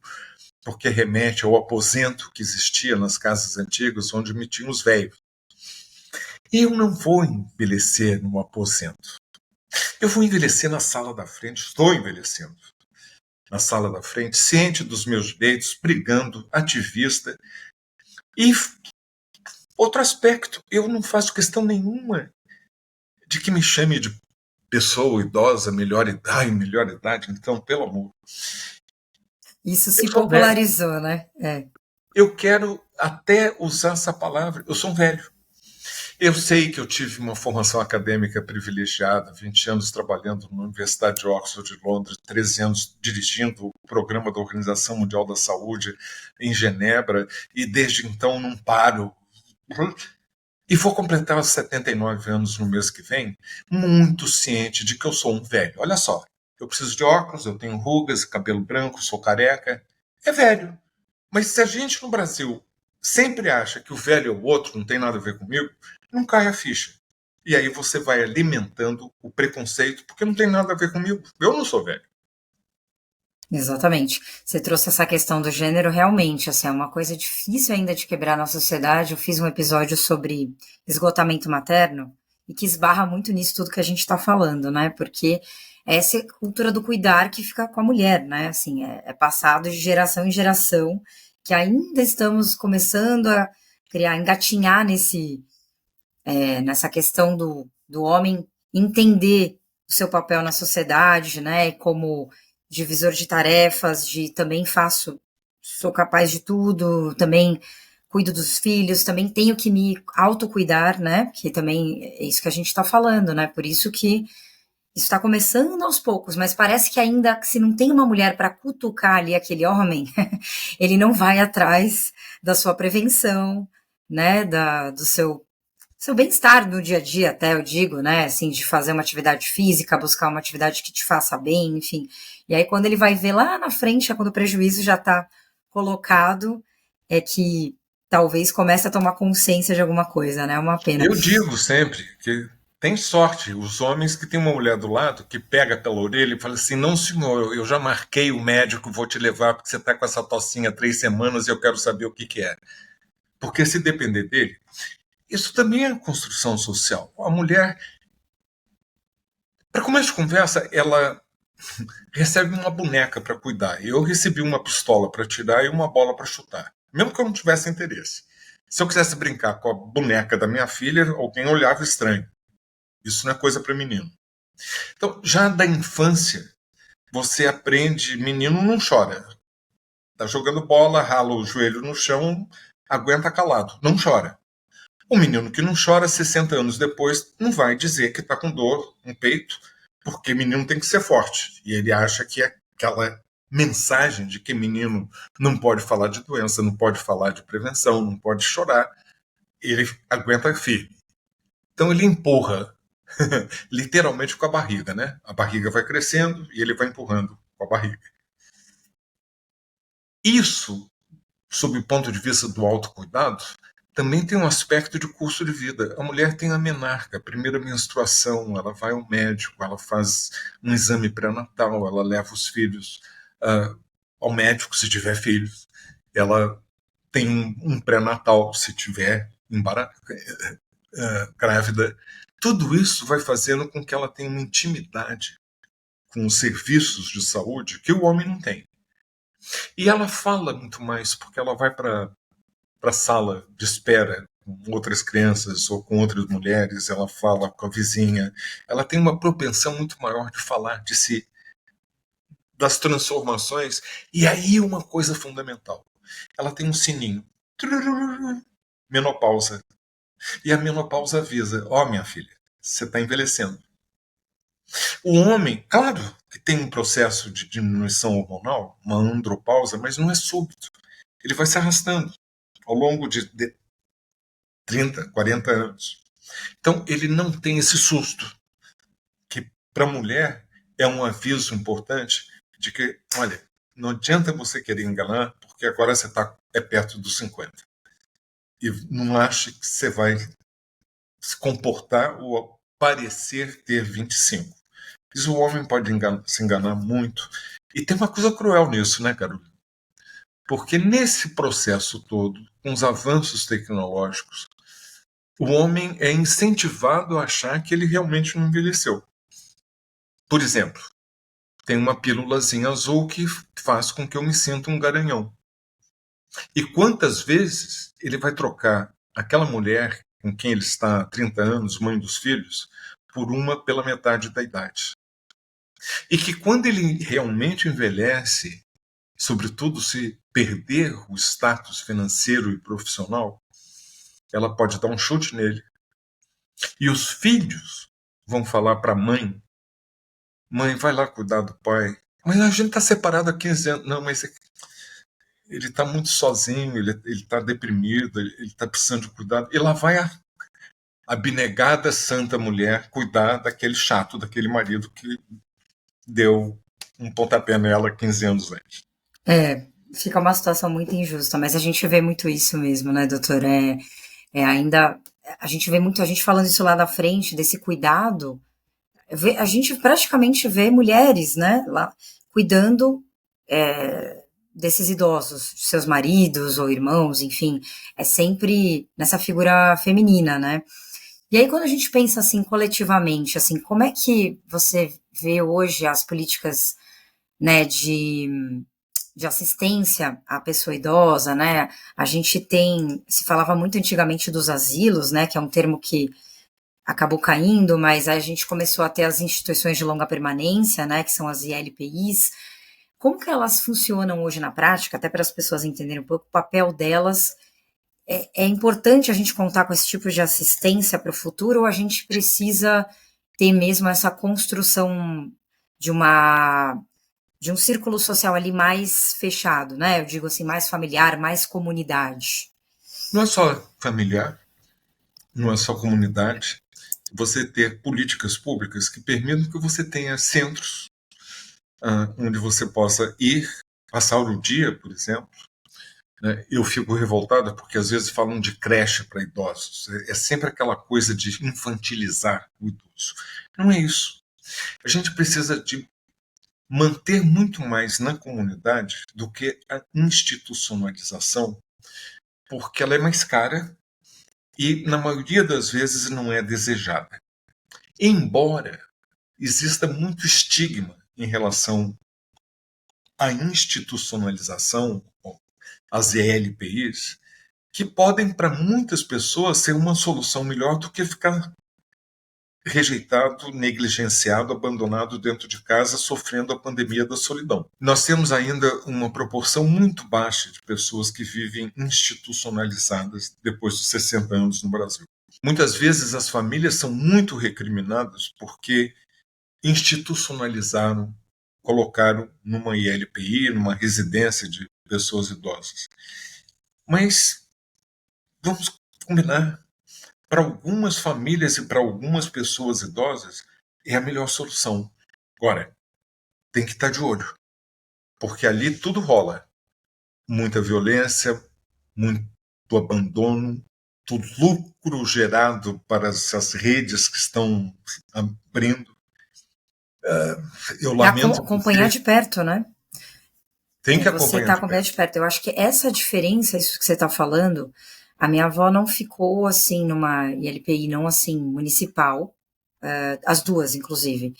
Speaker 2: porque remete ao aposento que existia nas casas antigas, onde metiam os velhos. E eu não vou envelhecer no aposento. Eu vou envelhecer na sala da frente, estou envelhecendo na sala da frente, ciente dos meus direitos, brigando, ativista. E outro aspecto, eu não faço questão nenhuma de que me chame de pessoa idosa, melhor idade, então, pelo amor.
Speaker 1: Isso
Speaker 2: Eu
Speaker 1: se
Speaker 2: sou velho.
Speaker 1: popularizou, né?
Speaker 2: Eu quero até usar essa palavra, eu sou um velho. Eu sei que eu tive uma formação acadêmica privilegiada, 20 anos trabalhando na Universidade de Oxford, de Londres, 13 anos dirigindo o programa da Organização Mundial da Saúde em Genebra, e desde então não paro. E vou completar os 79 anos no mês que vem, muito ciente de que eu sou um velho. Olha só, eu preciso de óculos, eu tenho rugas, cabelo branco, sou careca. É velho. Mas se a gente no Brasil sempre acha que o velho é o outro, não tem nada a ver comigo, não cai a ficha. E aí você vai alimentando o preconceito, porque não tem nada a ver comigo. Eu não sou velho.
Speaker 1: Exatamente. Você trouxe essa questão do gênero, realmente, assim, é uma coisa difícil ainda de quebrar na sociedade. Eu fiz um episódio sobre esgotamento materno e que esbarra muito nisso tudo que a gente está falando, né? Porque essa cultura do cuidar que fica com a mulher, né? Assim, é passado de geração em geração, que ainda estamos começando a criar, engatinhar nessa questão do homem entender o seu papel na sociedade, né? Como divisor de tarefas, de também sou capaz de tudo, também cuido dos filhos, também tenho que me autocuidar, né? Que também é isso que a gente está falando, né? Por isso que isso está começando aos poucos, mas parece que ainda, se não tem uma mulher para cutucar ali aquele homem, ele não vai atrás da sua prevenção, né? Do seu bem-estar no dia a dia, até eu digo, né? Assim, de fazer uma atividade física, buscar uma atividade que te faça bem, enfim. E aí, quando ele vai ver lá na frente, quando o prejuízo já está colocado, é que talvez comece a tomar consciência de alguma coisa, né? É uma pena.
Speaker 2: Eu digo sempre que tem sorte os homens que tem uma mulher do lado que pega pela orelha e fala assim: não, senhor, eu já marquei o médico, vou te levar porque você está com essa tocinha há 3 semanas e eu quero saber o que é. Porque se depender dele, isso também é construção social. A mulher, para começo de conversa, ela recebe uma boneca para cuidar. Eu recebi uma pistola para tirar e uma bola para chutar, mesmo que eu não tivesse interesse. Se eu quisesse brincar com a boneca da minha filha, alguém olhava estranho. Isso não é coisa para menino. Então, já da infância, você aprende, menino não chora. Tá jogando bola, rala o joelho no chão, aguenta calado, não chora. O menino que não chora, 60 anos depois, não vai dizer que está com dor no peito, porque menino tem que ser forte. E ele acha que é aquela mensagem de que menino não pode falar de doença, não pode falar de prevenção, não pode chorar, ele aguenta firme. Então ele empurra, literalmente com a barriga, né? A barriga vai crescendo e ele vai empurrando com a barriga. Isso, sob o ponto de vista do autocuidado, também tem um aspecto de curso de vida. A mulher tem a menarca, a primeira menstruação, ela vai ao médico, ela faz um exame pré-natal, ela leva os filhos ao médico se tiver filhos, ela tem um pré-natal se tiver grávida. Tudo isso vai fazendo com que ela tenha uma intimidade com os serviços de saúde que o homem não tem. E ela fala muito mais, porque ela vai para a sala de espera com outras crianças ou com outras mulheres, ela fala com a vizinha, ela tem uma propensão muito maior de falar de si, das transformações. E aí uma coisa fundamental, ela tem um sininho, menopausa, e a menopausa avisa, minha filha, você está envelhecendo. O homem, claro que tem um processo de diminuição hormonal, uma andropausa, mas não é súbito, ele vai se arrastando ao longo de 30, 40 anos. Então, ele não tem esse susto, que para a mulher é um aviso importante de que, olha, não adianta você querer enganar, porque agora você está perto dos 50. E não ache que você vai se comportar ou parecer ter 25. Isso o homem pode se enganar muito. E tem uma coisa cruel nisso, né, Carol? Porque nesse processo todo, com os avanços tecnológicos, o homem é incentivado a achar que ele realmente não envelheceu. Por exemplo, tem uma pílulazinha azul que faz com que eu me sinta um garanhão. E quantas vezes ele vai trocar aquela mulher com quem ele está há 30 anos, mãe dos filhos, por uma pela metade da idade? E que quando ele realmente envelhece, sobretudo se perder o status financeiro e profissional, ela pode dar um chute nele. E os filhos vão falar para a mãe: mãe, vai lá cuidar do pai. Mas a gente está separado há 15 anos. Não, mas ele está muito sozinho, ele está deprimido, ele está precisando de cuidado. E lá vai a abnegada santa mulher cuidar daquele chato, daquele marido que deu um pontapé nela 15 anos antes.
Speaker 1: Fica uma situação muito injusta, mas a gente vê muito isso mesmo, né, doutor? Ainda a gente vê muito a gente falando isso lá na frente, desse cuidado. A gente praticamente vê mulheres, né, lá cuidando desses idosos, seus maridos ou irmãos, enfim, é sempre nessa figura feminina, né? E aí quando a gente pensa assim coletivamente, assim, como é que você vê hoje as políticas, né, de assistência à pessoa idosa, né? A gente se falava muito antigamente dos asilos, né, que é um termo que acabou caindo, mas aí a gente começou a ter as instituições de longa permanência, né, que são as ILPIs. Como que elas funcionam hoje na prática, até para as pessoas entenderem um pouco o papel delas? É importante a gente contar com esse tipo de assistência para o futuro, ou a gente precisa ter mesmo essa construção de um círculo social ali mais fechado, né? Eu digo assim, mais familiar, mais comunidade.
Speaker 2: Não é só familiar, não é só comunidade. Você ter políticas públicas que permitam que você tenha centros onde você possa ir passar o dia, por exemplo. Né? Eu fico revoltada porque às vezes falam de creche para idosos. É sempre aquela coisa de infantilizar o idoso. Não é isso. A gente precisa de manter muito mais na comunidade do que a institucionalização, porque ela é mais cara e, na maioria das vezes, não é desejada. Embora exista muito estigma em relação à institucionalização, as ELPIs, que podem, para muitas pessoas, ser uma solução melhor do que ficar rejeitado, negligenciado, abandonado dentro de casa, sofrendo a pandemia da solidão. Nós temos ainda uma proporção muito baixa de pessoas que vivem institucionalizadas depois dos 60 anos no Brasil. Muitas vezes as famílias são muito recriminadas porque institucionalizaram, colocaram numa ILPI, numa residência de pessoas idosas. Mas vamos combinar, para algumas famílias e para algumas pessoas idosas, é a melhor solução. Agora, tem que estar de olho, porque ali tudo rola. Muita violência, muito abandono, todo lucro gerado para essas redes que estão abrindo. Eu lamento
Speaker 1: acompanhar de perto, né?
Speaker 2: Tem que
Speaker 1: você
Speaker 2: acompanhar
Speaker 1: acompanhar de perto. Eu acho que essa diferença, isso que você está falando, a minha avó não ficou assim numa ILPI, não assim municipal, as duas, inclusive,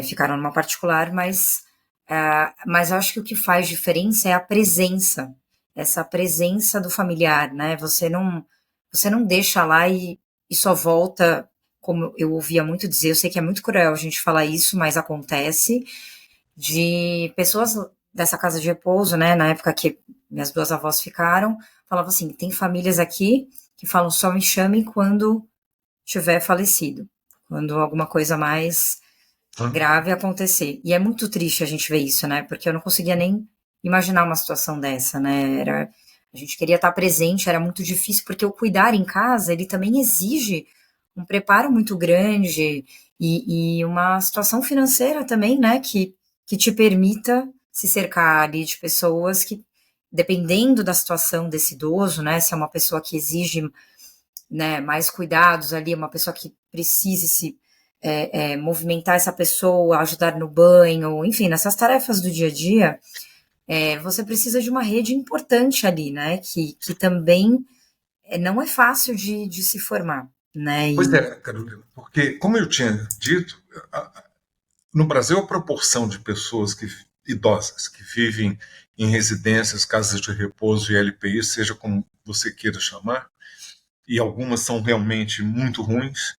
Speaker 1: ficaram numa particular, mas eu acho que o que faz diferença é a presença, essa presença do familiar, né? Você não deixa lá e só volta, como eu ouvia muito dizer, eu sei que é muito cruel a gente falar isso, mas acontece, de pessoas dessa casa de repouso, né, na época que minhas duas avós ficaram, falava assim, tem famílias aqui que falam só me chame quando tiver falecido, quando alguma coisa mais grave acontecer. E é muito triste a gente ver isso, né, porque eu não conseguia nem imaginar uma situação dessa, né, a gente queria estar presente, era muito difícil, porque o cuidar em casa, ele também exige um preparo muito grande e uma situação financeira também, né, que te permita se cercar ali de pessoas que, dependendo da situação desse idoso, né, se é uma pessoa que exige, né, mais cuidados ali, uma pessoa que precise se movimentar essa pessoa, ajudar no banho, enfim, nessas tarefas do dia a dia, você precisa de uma rede importante ali, né, que também não é fácil de se formar, né?
Speaker 2: Pois é, Carolina, porque, como eu tinha dito, no Brasil a proporção de pessoas idosas que vivem em residências, casas de repouso e LPI, seja como você queira chamar, e algumas são realmente muito ruins,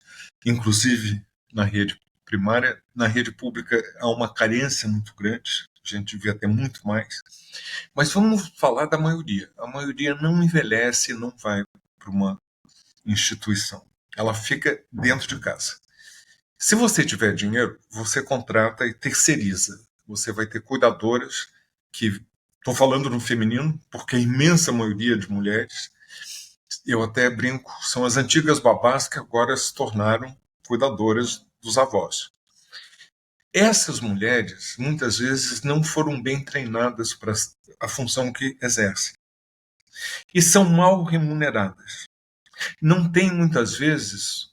Speaker 2: inclusive na rede primária. Na rede pública há uma carência muito grande, a gente devia ter muito mais. Mas vamos falar da maioria. A maioria não envelhece e não vai para uma instituição. Ela fica dentro de casa. Se você tiver dinheiro, você contrata e terceiriza. Você vai ter cuidadoras que, estou falando no feminino, porque a imensa maioria de mulheres, eu até brinco, são as antigas babás que agora se tornaram cuidadoras dos avós. Essas mulheres, muitas vezes, não foram bem treinadas para a função que exercem. E são mal remuneradas. Não tem, muitas vezes,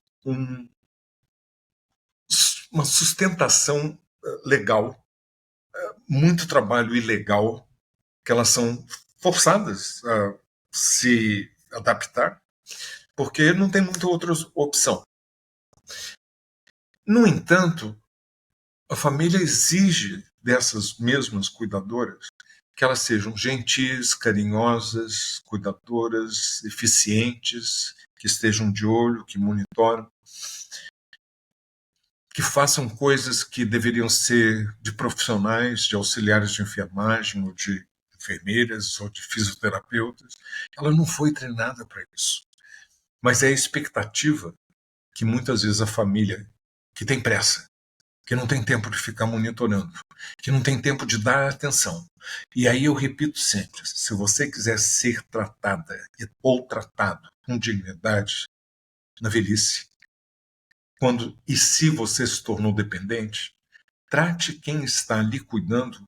Speaker 2: uma sustentação legal, muito trabalho ilegal, que elas são forçadas a se adaptar, porque não tem muita outra opção. No entanto, a família exige dessas mesmas cuidadoras que elas sejam gentis, carinhosas, cuidadoras, eficientes, que estejam de olho, que monitoram, que façam coisas que deveriam ser de profissionais, de auxiliares de enfermagem, ou de enfermeiras, ou de fisioterapeutas. Ela não foi treinada para isso. Mas é a expectativa que muitas vezes a família, que tem pressa, que não tem tempo de ficar monitorando, que não tem tempo de dar atenção. E aí eu repito sempre, se você quiser ser tratada ou tratado com dignidade na velhice, quando e se você se tornou dependente, trate quem está ali cuidando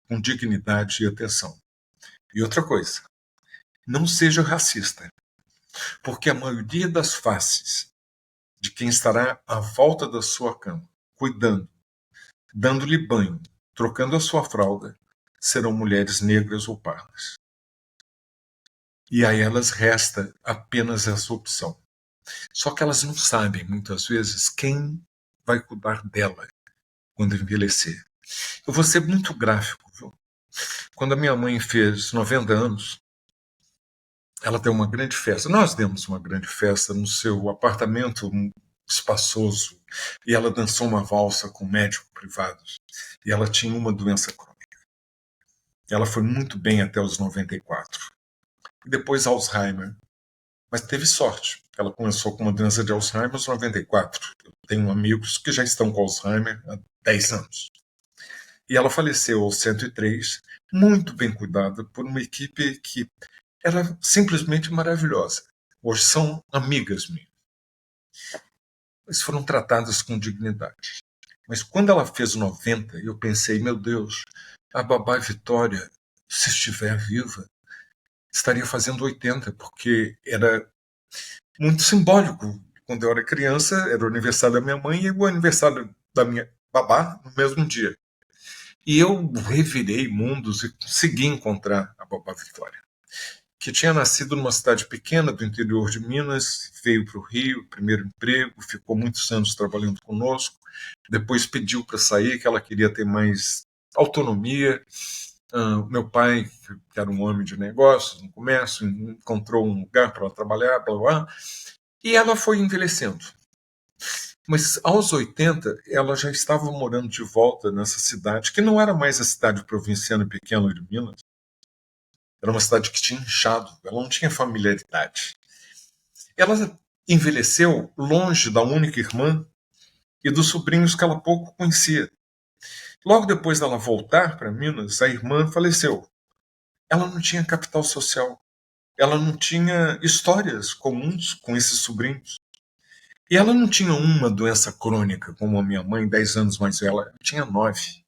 Speaker 2: com dignidade e atenção. E outra coisa, não seja racista, porque a maioria das faces de quem estará à volta da sua cama, cuidando, dando-lhe banho, trocando a sua fralda, serão mulheres negras ou pardas. E a elas resta apenas essa opção. Só que elas não sabem, muitas vezes, quem vai cuidar dela quando envelhecer. Eu vou ser muito gráfico, viu? Quando a minha mãe fez 90 anos, ela deu uma grande festa. Nós demos uma grande festa no seu apartamento espaçoso e ela dançou uma valsa com médicos privados. E ela tinha uma doença crônica. Ela foi muito bem até os 94. E depois Alzheimer. Mas teve sorte. Ela começou com uma doença de Alzheimer aos 94. Eu tenho amigos que já estão com Alzheimer há 10 anos. E ela faleceu aos 103, muito bem cuidada por uma equipe que era simplesmente maravilhosa. Hoje são amigas minhas. Eles foram tratadas com dignidade. Mas quando ela fez 90, eu pensei, meu Deus, a babá Vitória, se estiver viva, estaria fazendo 80, porque era muito simbólico. Quando eu era criança, era o aniversário da minha mãe e o aniversário da minha babá no mesmo dia. E eu revirei mundos e consegui encontrar a babá Vitória, que tinha nascido numa cidade pequena do interior de Minas, veio para o Rio, primeiro emprego, ficou muitos anos trabalhando conosco, depois pediu para sair, que ela queria ter mais autonomia. Meu pai, que era um homem de negócios, no comércio, encontrou um lugar para ela trabalhar, blá, blá, e ela foi envelhecendo. Mas aos 80, ela já estava morando de volta nessa cidade, que não era mais a cidade provinciana e pequena de Minas. Era uma cidade que tinha inchado, ela não tinha familiaridade. Ela envelheceu longe da única irmã e dos sobrinhos que ela pouco conhecia. Logo depois dela voltar para Minas, a irmã faleceu. Ela não tinha capital social. Ela não tinha histórias comuns com esses sobrinhos. E ela não tinha uma doença crônica, como a minha mãe, 10 anos mais velha. Ela tinha 9.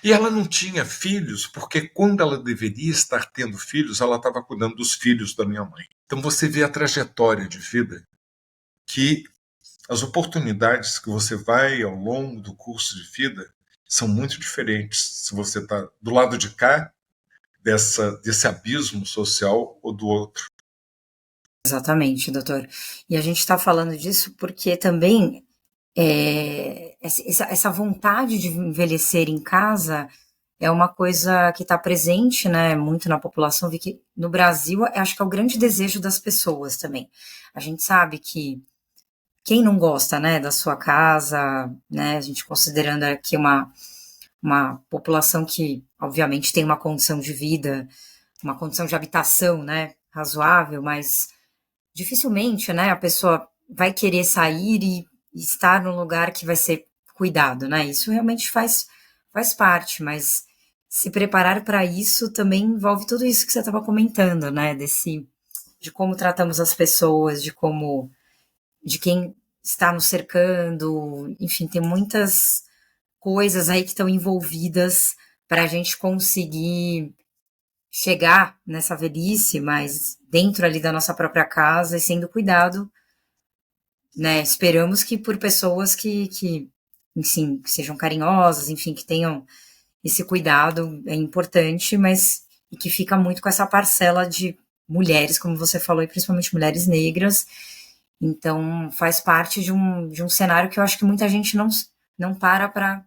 Speaker 2: E ela não tinha filhos, porque quando ela deveria estar tendo filhos, ela estava cuidando dos filhos da minha mãe. Então você vê a trajetória de vida, que as oportunidades que você vai ao longo do curso de vida são muito diferentes se você está do lado de cá desse abismo social ou do outro.
Speaker 1: Exatamente, doutor. E a gente está falando disso porque também essa vontade de envelhecer em casa é uma coisa que está presente, né, muito na população, vi que no Brasil, acho que é o grande desejo das pessoas também. A gente sabe que quem não gosta, né, da sua casa, né, a gente considerando aqui uma população que, obviamente, tem uma condição de vida, uma condição de habitação, né, razoável, mas dificilmente, né, a pessoa vai querer sair e estar num lugar que vai ser cuidado, né? Isso realmente faz parte, mas se preparar para isso também envolve tudo isso que você estava comentando, né? De como tratamos as pessoas, de quem está nos cercando, enfim, tem muitas coisas aí que estão envolvidas para a gente conseguir chegar nessa velhice, mas dentro ali da nossa própria casa e sendo cuidado, né? Esperamos que por pessoas enfim, que sejam carinhosas, enfim, que tenham esse cuidado, é importante, mas e que fica muito com essa parcela de mulheres, como você falou, e principalmente mulheres negras. Então, faz parte de um cenário que eu acho que muita gente não para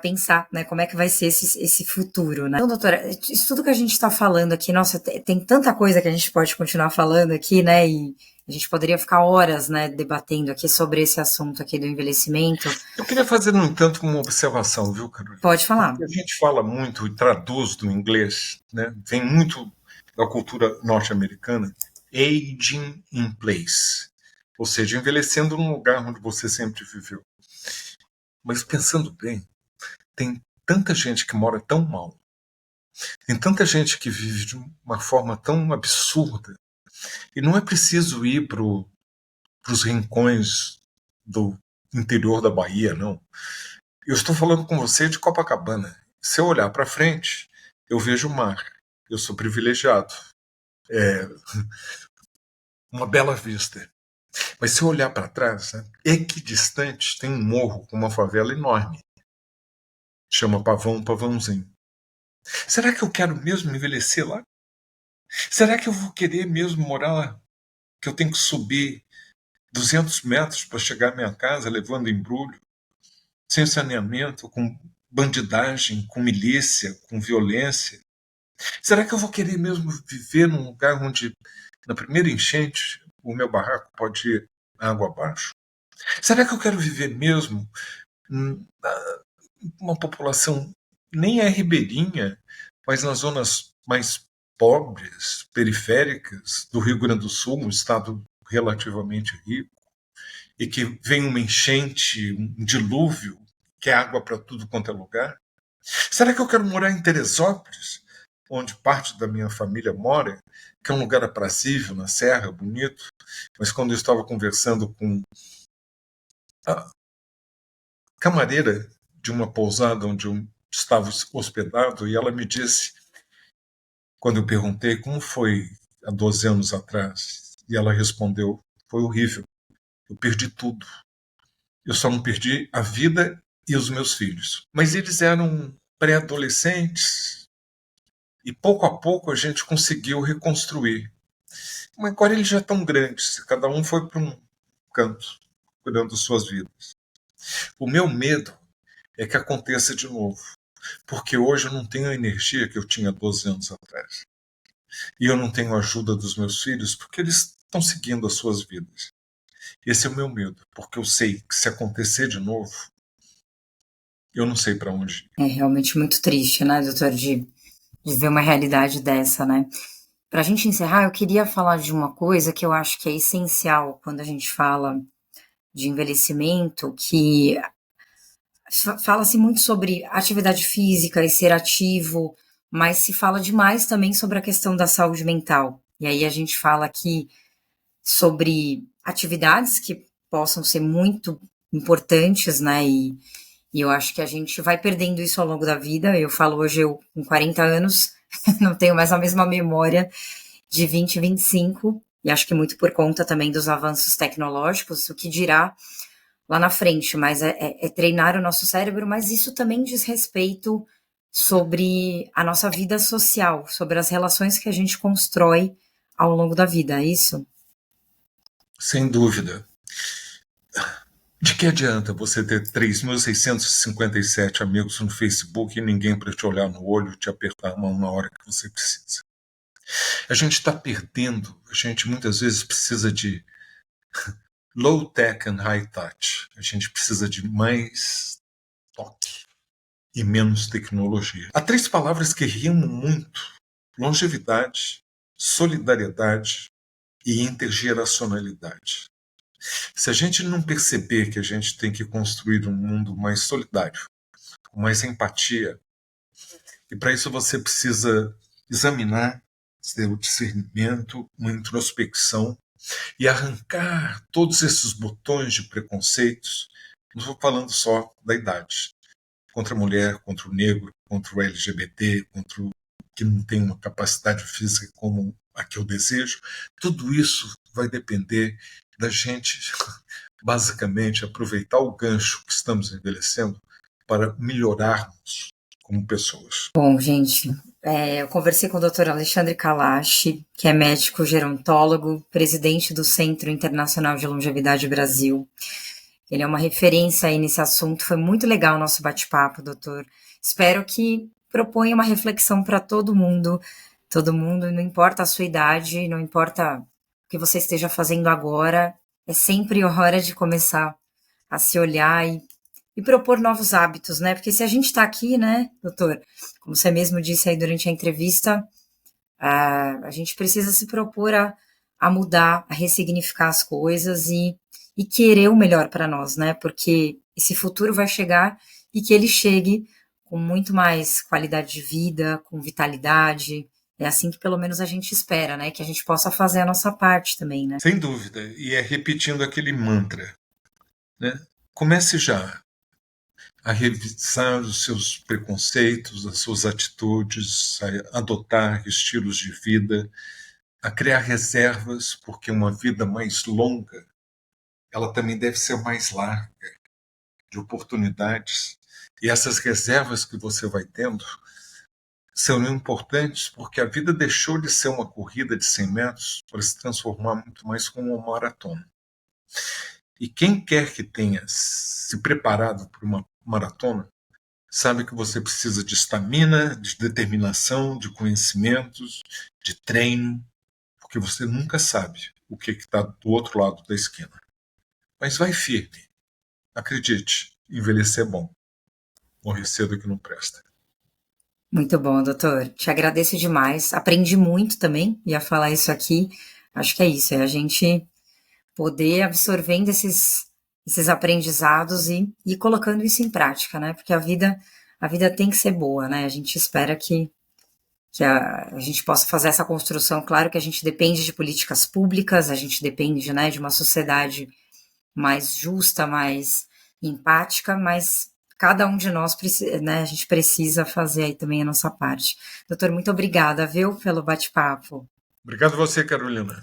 Speaker 1: pensar, né, como é que vai ser esse futuro, né? Então, doutora, isso tudo que a gente está falando aqui, nossa, tem tanta coisa que a gente pode continuar falando aqui, né, e a gente poderia ficar horas, né, debatendo aqui sobre esse assunto aqui do envelhecimento.
Speaker 2: Eu queria fazer, no entanto, uma observação, viu, Carolina?
Speaker 1: Pode falar.
Speaker 2: Porque a gente fala muito e traduz do inglês, né? Vem muito da cultura norte-americana, aging in place, ou seja, envelhecendo num lugar onde você sempre viveu. Mas pensando bem, tem tanta gente que mora tão mal, tem tanta gente que vive de uma forma tão absurda, e não é preciso ir para os rincões do interior da Bahia, não. Eu estou falando com você de Copacabana. Se eu olhar para frente, eu vejo o mar. Eu sou privilegiado. É uma bela vista. Mas se eu olhar para trás, né, equidistante, tem um morro com uma favela enorme. Chama Pavãozinho. Será que eu quero mesmo envelhecer lá? Será que eu vou querer mesmo morar lá? Que eu tenho que subir 200 metros para chegar à minha casa levando embrulho? sem saneamento, com bandidagem, com milícia, com violência? Será que eu vou querer mesmo viver num lugar onde, na primeira enchente, o meu barraco pode ir água abaixo? Será que eu quero viver mesmo uma população nem é ribeirinha, mas nas zonas mais pobres, periféricas do Rio Grande do Sul, um estado relativamente rico, e que vem uma enchente, um dilúvio, que é água para tudo quanto é lugar? Será que eu quero morar em Teresópolis, onde parte da minha família mora, que é um lugar aprazível, na serra, bonito, mas quando eu estava conversando com a camareira de uma pousada onde eu estava hospedado, e ela me disse, quando eu perguntei como foi há 12 anos atrás, e ela respondeu, foi horrível, eu perdi tudo. Eu só não perdi a vida e os meus filhos. Mas eles eram pré-adolescentes e pouco a pouco a gente conseguiu reconstruir. Mas agora eles já estão grandes, cada um foi para um canto, cuidando das suas vidas. O meu medo é que aconteça de novo, porque hoje eu não tenho a energia que eu tinha 12 anos atrás. E eu não tenho a ajuda dos meus filhos porque eles estão seguindo as suas vidas. Esse é o meu medo, porque eu sei que se acontecer de novo, eu não sei para onde ir.
Speaker 1: É realmente muito triste, né, doutor, de ver uma realidade dessa, né? Para a gente encerrar, eu queria falar de uma coisa que eu acho que é essencial quando a gente fala de envelhecimento, que fala-se muito sobre atividade física e ser ativo, mas se fala demais também sobre a questão da saúde mental. E aí a gente fala aqui sobre atividades que possam ser muito importantes, né? E eu acho que a gente vai perdendo isso ao longo da vida. Eu falo hoje, eu com 40 anos, não tenho mais a mesma memória de 20, 25, e acho que muito por conta também dos avanços tecnológicos, o que dirá lá na frente, mas é treinar o nosso cérebro, mas isso também diz respeito sobre a nossa vida social, sobre as relações que a gente constrói ao longo da vida, é isso?
Speaker 2: Sem dúvida. De que adianta você ter 3.657 amigos no Facebook e ninguém para te olhar no olho e te apertar a mão na hora que você precisa? A gente está perdendo, a gente muitas vezes precisa de low tech and high touch. A gente precisa de mais toque e menos tecnologia. Há 3 palavras que rimam muito: longevidade, solidariedade e intergeracionalidade. Se a gente não perceber que a gente tem que construir um mundo mais solidário, com mais empatia, e para isso você precisa examinar seu discernimento, uma introspecção, e arrancar todos esses botões de preconceitos. Não estou falando só da idade. Contra a mulher, contra o negro, contra o LGBT, contra o que não tem uma capacidade física como a que eu desejo. Tudo isso vai depender da gente, basicamente, aproveitar o gancho que estamos envelhecendo para melhorarmos como pessoas.
Speaker 1: Bom, gente, eu conversei com o Dr. Alexandre Kalash, que é médico gerontólogo, presidente do Centro Internacional de Longevidade Brasil. Ele é uma referência aí nesse assunto. Foi muito legal o nosso bate-papo, doutor. Espero que proponha uma reflexão para todo mundo, não importa a sua idade, não importa o que você esteja fazendo agora, é sempre hora de começar a se olhar e propor novos hábitos, né? Porque se a gente está aqui, né, doutor, como você mesmo disse aí durante a entrevista, a gente precisa se propor a mudar, a ressignificar as coisas e querer o melhor para nós, né? Porque esse futuro vai chegar e que ele chegue com muito mais qualidade de vida, com vitalidade. É assim que pelo menos a gente espera, né? Que a gente possa fazer a nossa parte também, né?
Speaker 2: Sem dúvida. E é repetindo aquele mantra, né? Comece já a revisar os seus preconceitos, as suas atitudes, a adotar estilos de vida, a criar reservas, porque uma vida mais longa, ela também deve ser mais larga, de oportunidades. E essas reservas que você vai tendo são importantes porque a vida deixou de ser uma corrida de 100 metros para se transformar muito mais como uma maratona. E quem quer que tenha se preparado para uma maratona sabe que você precisa de estamina, de determinação, de conhecimentos, de treino, porque você nunca sabe o que está do outro lado da esquina. Mas vai firme. Acredite, envelhecer é bom. Morrer cedo é que não presta.
Speaker 1: Muito bom, doutor. Te agradeço demais. Aprendi muito também, ia falar isso aqui. Acho que é isso, é a gente poder absorvendo esses aprendizados e ir colocando isso em prática, né? Porque a vida tem que ser boa, né? A gente espera que a gente possa fazer essa construção. Claro que a gente depende de políticas públicas, a gente depende, né, de uma sociedade mais justa, mais empática, mas cada um de nós, né, a gente precisa fazer aí também a nossa parte. Doutor, muito obrigada, viu, pelo bate-papo.
Speaker 2: Obrigado a você, Carolina.